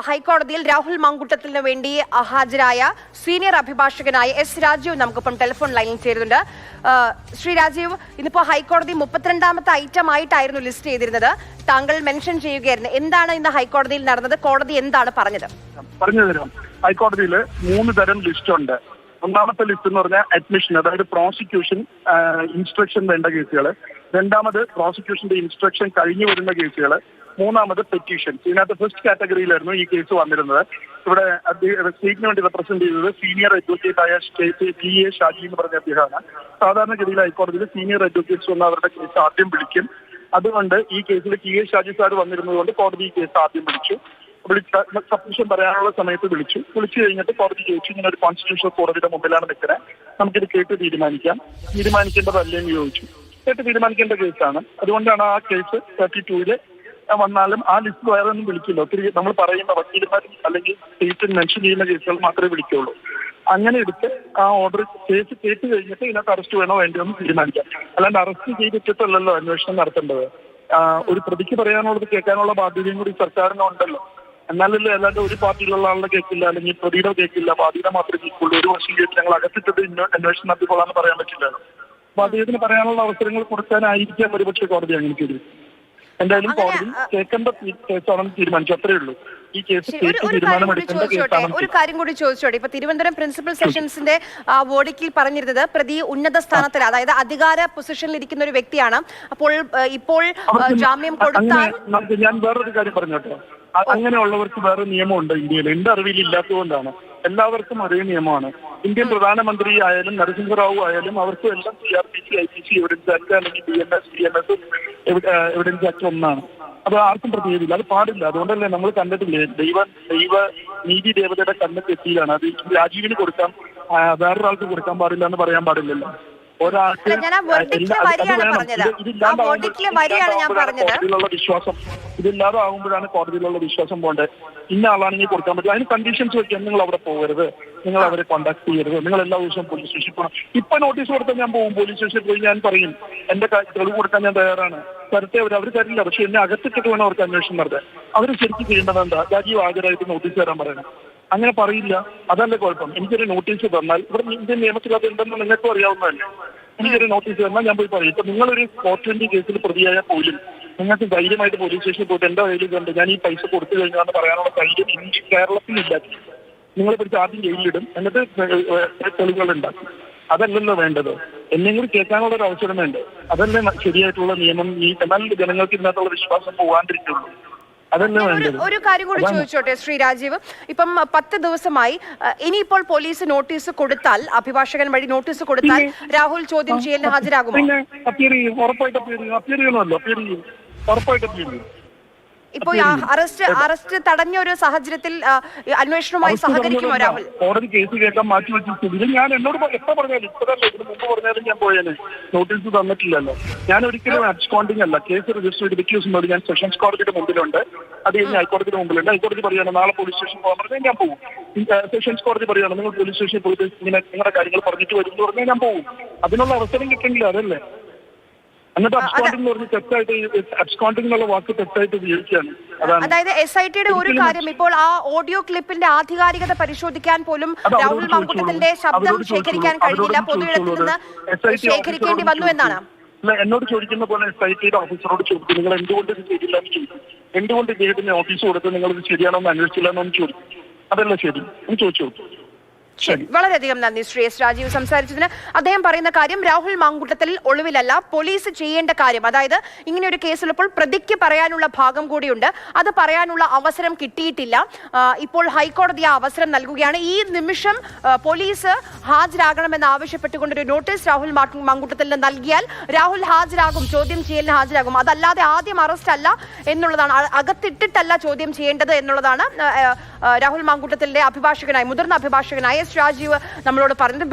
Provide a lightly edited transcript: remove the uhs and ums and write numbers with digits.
ഹൈക്കോടതിയിൽ രാഹുൽ മാങ്കൂട്ടത്തിന് വേണ്ടി ഹാജരായ സീനിയർ അഭിഭാഷകനായ എസ് രാജീവ് നമുക്കിപ്പം ടെലിഫോൺ ലൈനിൽ ചേരുന്നുണ്ട്. ശ്രീ രാജീവ്, ഇന്നിപ്പോ ഹൈക്കോടതി 32ാമത്തെ ഐറ്റം ആയിട്ടായിരുന്നു ലിസ്റ്റ് ചെയ്തിരുന്നത്. താങ്കൾ മെൻഷൻ ചെയ്യുകയായിരുന്നു. എന്താണ് ഇന്ന് ഹൈക്കോടതിയിൽ നടന്നത്? കോടതി എന്താണ് പറഞ്ഞത്? പറഞ്ഞുതരാം. ഹൈക്കോടതിയിൽ 3 തരം ലിസ്റ്റ് ഉണ്ട്. ഒന്നാമത്തെ ലിസ്റ്റ് എന്ന് പറഞ്ഞാൽ അഡ്മിഷൻ, അതായത് പ്രോസിക്യൂഷൻ ഇൻസ്ട്രക്ഷൻ വേണ്ട കേസുകൾ. രണ്ടാമത് പ്രോസിക്യൂഷന്റെ ഇൻസ്ട്രക്ഷൻ കഴിഞ്ഞു വരുന്ന കേസുകൾ. മൂന്നാമത് പെറ്റീഷൻ. ഇതിനകത്ത് ഫസ്റ്റ് കാറ്റഗറിയിലായിരുന്നു ഈ കേസ് വന്നിരുന്നത്. ഇവിടെ സ്റ്റേറ്റിന് വേണ്ടി റെപ്രസെന്റ് ചെയ്തത് സീനിയർ അഡ്വക്കേറ്റ് ആയ ടി എ ഷാജി എന്ന് പറഞ്ഞ അദ്ദേഹമാണ്. സാധാരണഗതിയിൽ ഹൈക്കോടതിയിൽ സീനിയർ അഡ്വക്കേറ്റ്സ് വന്ന് അവരുടെ കേസ് ആദ്യം വിളിക്കും. അതുകൊണ്ട് ഈ കേസിൽ ടി എ ഷാജി സാർ വന്നിരുന്നതുകൊണ്ട് കോടതി ഈ കേസ് ആദ്യം വിളിച്ചു. സബ്മിഷൻ പറയാനുള്ള സമയത്ത് വിളിച്ചു കഴിഞ്ഞിട്ട് കോടതി ചോദിച്ചു, ഇങ്ങനെ ഒരു കോൺസ്റ്റിറ്റ്യൂഷണൽ കോടതിയുടെ മുമ്പിലാണ് നിൽക്കുന്നത്, നമുക്കിത് കേട്ട് തീരുമാനിക്കേണ്ടതല്ലേന്ന് ചോദിച്ചു. കേട്ട് തീരുമാനിക്കേണ്ട കേസാണ്. അതുകൊണ്ടാണ് ആ കേസ് 32-ല് വന്നാലും ആ ലിസ്റ്റ് വേറെ ഒന്നും വിളിക്കില്ല. ഒത്തിരി നമ്മൾ പറയുന്ന വക്കീലന്മാരും അല്ലെങ്കിൽ സ്റ്റേറ്റിൽ മെൻഷൻ ചെയ്യുന്ന കേസുകൾ മാത്രമേ വിളിക്കുള്ളൂ. അങ്ങനെ എടുത്ത് ആ ഓർഡർ കേസ് കേട്ട് കഴിഞ്ഞിട്ട് ഇതിനകത്ത് അറസ്റ്റ് വേണോ വേണ്ടോ എന്ന് തീരുമാനിക്കാം. അല്ലാണ്ട് അറസ്റ്റ് ചെയ്തിട്ടല്ലല്ലോ അന്വേഷണം നടത്തേണ്ടത്. ഒരു പ്രതിക്ക് പറയാനുള്ളത് കേൾക്കാനുള്ള ബാധ്യതയും കൂടി സർക്കാരിനുണ്ടല്ലോ. എന്നാലല്ലേ, അല്ലാണ്ട് ഒരു പാർട്ടിയിലുള്ള ആളുടെ കേൾക്കില്ല, അല്ലെങ്കിൽ പ്രതിയുടെ കേൾക്കില്ല, ബാധ്യത മാത്രമേ കേൾക്കുള്ളൂ. ഒരു വർഷം കേട്ട് ഞങ്ങൾ അകത്തിട്ടത് അന്വേഷണം നടത്തിക്കൊള്ളാന്ന് പറയാൻ പറ്റില്ലല്ലോ. അപ്പൊ അദ്ദേഹത്തിന് പറയാനുള്ള അവസരങ്ങൾ കൊടുക്കാനായിരിക്കാം ഒരുപക്ഷെ കോടതി അങ്ങനെ ചെയ്തു. എന്തായാലും കോടതി കേൾക്കേണ്ട കേസാണെന്ന് തീരുമാനിച്ചു, അത്രേ ഉള്ളൂ. ഈ കേസ് ഒരു കാര്യം കൂടി ചോദിച്ചോട്ടെ. ഇപ്പൊ തിരുവനന്തപുരം പ്രിൻസിപ്പൽ സെഷൻസിന്റെ വേർഡിക്കിൽ പറഞ്ഞിരുന്നത് പ്രതി ഉന്നത സ്ഥാനത്തിൽ, അതായത് അധികാര പൊസിഷനിൽ ഇരിക്കുന്ന ഒരു വ്യക്തിയാണ്. അപ്പോൾ ഇപ്പോൾ ജാമ്യം കൊടുത്താൽ ഞാൻ വേറൊരു കാര്യം പറഞ്ഞോട്ടെ. അങ്ങനെയുള്ളവർക്ക് വേറെ നിയമമുണ്ട് ഇന്ത്യയിൽ. എന്റെ അറിവിൽ ഇല്ലാത്തതുകൊണ്ടാണ്. എല്ലാവർക്കും ഒരേ നിയമമാണ്. ഇന്ത്യൻ പ്രധാനമന്ത്രി ആയാലും നരസിംഹറാവു ആയാലും അവർക്കും എല്ലാം CRPC, IPC എവിഡൻസ് ആക്ട് അല്ലെങ്കിൽ BNS, DNS എവിഡൻസ് ആക്ട് ഒന്നാണ്. അത് ആർക്കും പ്രത്യേകതയില്ല, അത് പാടില്ല. അതുകൊണ്ടല്ലേ നമ്മൾ കണ്ടിട്ടില്ലേ, ദൈവ നീതി ദേവതയുടെ കണ്ണ് തെറ്റിയിലാണ്. അത് രാജീവിന് കൊടുക്കാം, വേറൊരാൾക്ക് കൊടുക്കാൻ പാടില്ല എന്ന് പറയാൻ പാടില്ലല്ലോ. ഇതില്ലാതെ ആകുമ്പോഴാണ് കോടതിയിലുള്ള വിശ്വാസം പോകേണ്ടത്. ഇന്ന ആളാണെങ്കിൽ കൊടുക്കാൻ പറ്റില്ല. അതിന് കണ്ടീഷൻസ് വെക്കാൻ, നിങ്ങൾ അവിടെ പോകരുത്, നിങ്ങൾ അവരെ കോണ്ടാക്ട് ചെയ്യരുത്, നിങ്ങൾ എല്ലാ ദിവസവും പോലീസ് സ്റ്റേഷനിൽ പോകണം. ഇപ്പൊ നോട്ടീസ് കൊടുത്താൽ ഞാൻ പോകും, പോലീസ് സ്റ്റേഷനിൽ പോയി ഞാൻ പറയും എന്റെ തെളിവ് കൊടുക്കാൻ ഞാൻ തയ്യാറാണ്. തരത്തെ അവർ തരില്ല, പക്ഷെ എന്നെ അകത്തിട്ടിട്ട് വേണം അവർക്ക് അന്വേഷണം നടത്താൻ. അവർ ശരിക്കും ചെയ്യേണ്ടത് എന്താ? രാജീവ് ഹാജരായിട്ട് നോട്ടീസ് തരാൻ പറയണം. അങ്ങനെ പറയില്ല. അതല്ലേ കുഴപ്പം. എനിക്കൊരു നോട്ടീസ് തന്നാൽ, ഇവിടെ ഇന്ത്യൻ നിയമത്തിൽ അത് ഉണ്ടെന്ന് നിങ്ങൾക്കും അറിയാവുന്നതല്ലേ. എനിക്കൊരു നോട്ടീസ് തന്നാൽ ഞാൻ പോയി പറയും. ഇപ്പൊ നിങ്ങളൊരു 420 കേസിൽ പ്രതിയായാൽ പോലും നിങ്ങൾക്ക് ധൈര്യമായിട്ട് പോലീസ് സ്റ്റേഷനിൽ പോയിട്ട് എന്റെ കയ്യിൽ കണ്ട് ഞാൻ ഈ പൈസ കൊടുത്തു കഴിഞ്ഞാൽ പറയാനുള്ള ധൈര്യം ഇന്ത്യ കേരളത്തിലില്ല. നിങ്ങൾ പിടിച്ച് ആദ്യം ജയിലിലിടും, എന്നിട്ട് തെളിവുകൾ ഉണ്ടാക്കും. അതല്ലല്ലോ വേണ്ടത്. എന്നെയും കൂടി കേൾക്കാനുള്ള ഒരു അവസരം വേണ്ടേ? അതല്ലേ ശരിയായിട്ടുള്ള നിയമം. എന്നാലും ജനങ്ങൾക്ക് ഇതിനകത്തുള്ള വിശ്വാസം പോകാണ്ടിരിക്കുള്ളൂ. ഒരു കാര്യം കൂടി ചോദിച്ചോട്ടെ ശ്രീ രാജീവ്, ഇപ്പം 10 ദിവസമായി, ഇനിയിപ്പോൾ പോലീസ് നോട്ടീസ് കൊടുത്താൽ, അഭിഭാഷകൻ വഴി നോട്ടീസ് കൊടുത്താൽ രാഹുൽ ചോദ്യം ചെയ്യലിന് ഹാജരാകുമോ? ഇപ്പൊ അറസ്റ്റ് തടഞ്ഞ ഒരു സാഹചര്യത്തിൽ അന്വേഷണവുമായി സഹകരിക്കുമോ രാഹുൽ? കോടതി കേസ് കേൾക്കാൻ മാറ്റി വെച്ചിട്ട് ഞാൻ എന്നോട് എപ്പോ പറഞ്ഞാലും, ഇപ്പതല്ലേ ഇതിന് മുമ്പ് പറഞ്ഞാലും ഞാൻ പോയേനെ. നോട്ടീസ് തന്നിട്ടില്ലല്ലോ. ഞാൻ ഒരിക്കലും അബ്സ്കോണ്ടിങ് അല്ല. കേസ് രജിസ്റ്റർ ചെയ്ത് ഡിക്യൂസ് ഞാൻ സെഷൻസ് കോടതിയുടെ മുമ്പിലുണ്ട്, അത് കഴിഞ്ഞ് ഹൈക്കോടതിയുടെ മുമ്പിലുണ്ട്. ഹൈക്കോടതി പറയുകയാണ് നാളെ പോലീസ് സ്റ്റേഷൻ പോകാൻ പറഞ്ഞാൽ ഞാൻ പോകും. സെഷൻസ് കോടതി പറയുകയാണ് നിങ്ങൾ പോലീസ് സ്റ്റേഷനിൽ പോയിട്ട് ഇങ്ങനെ നിങ്ങളുടെ കാര്യങ്ങൾ പറഞ്ഞിട്ട് വരും എന്ന് പറഞ്ഞാൽ ഞാൻ പോകും. അതിനുള്ള അവസരം കിട്ടണില്ല, അതല്ലേ. എന്നിട്ട് അബ്സ്കോണ്ടിംഗ് പറഞ്ഞ് തെറ്റായിട്ട്, അബ്സ്കോണ്ടിംഗ് എന്നുള്ള വാക്ക് തെറ്റായിട്ട് ഉപയോഗിക്കുകയാണ്. അതായത് SITയുടെ ഒരു കാര്യം, ഇപ്പോൾ ആ ഓഡിയോ ക്ലിപ്പിന്റെ ആധികാരികത പരിശോധിക്കാൻ പോലും രാഹുൽ മാങ്കൂട്ടത്തിന്റെ ശബ്ദം ശേഖരിക്കാൻ കഴിഞ്ഞില്ല, പൊതുയിടത്തിൽ നിന്ന് ശേഖരിക്കേണ്ടി വന്നു എന്നാണ്. എന്നോട് ചോദിക്കുന്ന പോലെ SITയുടെ ഓഫീസറോട് ചോദിക്കും, നിങ്ങൾ എന്തുകൊണ്ട് ഇത് ചെയ്തില്ല എന്ന് ചോദിക്കും. എന്തുകൊണ്ട് ഇദ്ദേഹത്തിന് ഓഫീസ് കൊടുത്ത് നിങ്ങൾ ഇത് ശരിയാണോ എന്ന് അന്വേഷിച്ചില്ല എന്നൊന്ന് ചോദിക്കും. അതല്ല ശരി എന്ന് ചോദിച്ചു. വളരെയധികം നന്ദി ശ്രീ എസ് രാജീവ് സംസാരിച്ചതിന്. അദ്ദേഹം പറയുന്ന കാര്യം, രാഹുൽ മാങ്കൂട്ടത്തിൽ ഒളിവിലല്ല, പോലീസ് ചെയ്യേണ്ട കാര്യം, അതായത് ഇങ്ങനെ ഒരു കേസിലിപ്പോൾ പ്രതിക്ക് പറയാനുള്ള ഭാഗം കൂടിയുണ്ട്, അത് പറയാനുള്ള അവസരം കിട്ടിയിട്ടില്ല. ഇപ്പോൾ ഹൈക്കോടതി ആ അവസരം നൽകുകയാണ്. ഈ നിമിഷം പോലീസ് ഹാജരാകണമെന്ന് ആവശ്യപ്പെട്ടുകൊണ്ടൊരു നോട്ടീസ് രാഹുൽ മാങ്കൂട്ടത്തിന് നൽകിയാൽ രാഹുൽ ഹാജരാകും, ചോദ്യം ചെയ്യലിന് ഹാജരാകും. അതല്ലാതെ ആദ്യം അറസ്റ്റ് അല്ല എന്നുള്ളതാണ്, അകത്തിട്ടിട്ടല്ല ചോദ്യം ചെയ്യേണ്ടത് എന്നുള്ളതാണ് രാഹുൽ മാങ്കൂട്ടത്തിന്റെ മുതിർന്ന അഭിഭാഷകനായ എസ് രാജീവ് നമ്മളോട് പറഞ്ഞത്.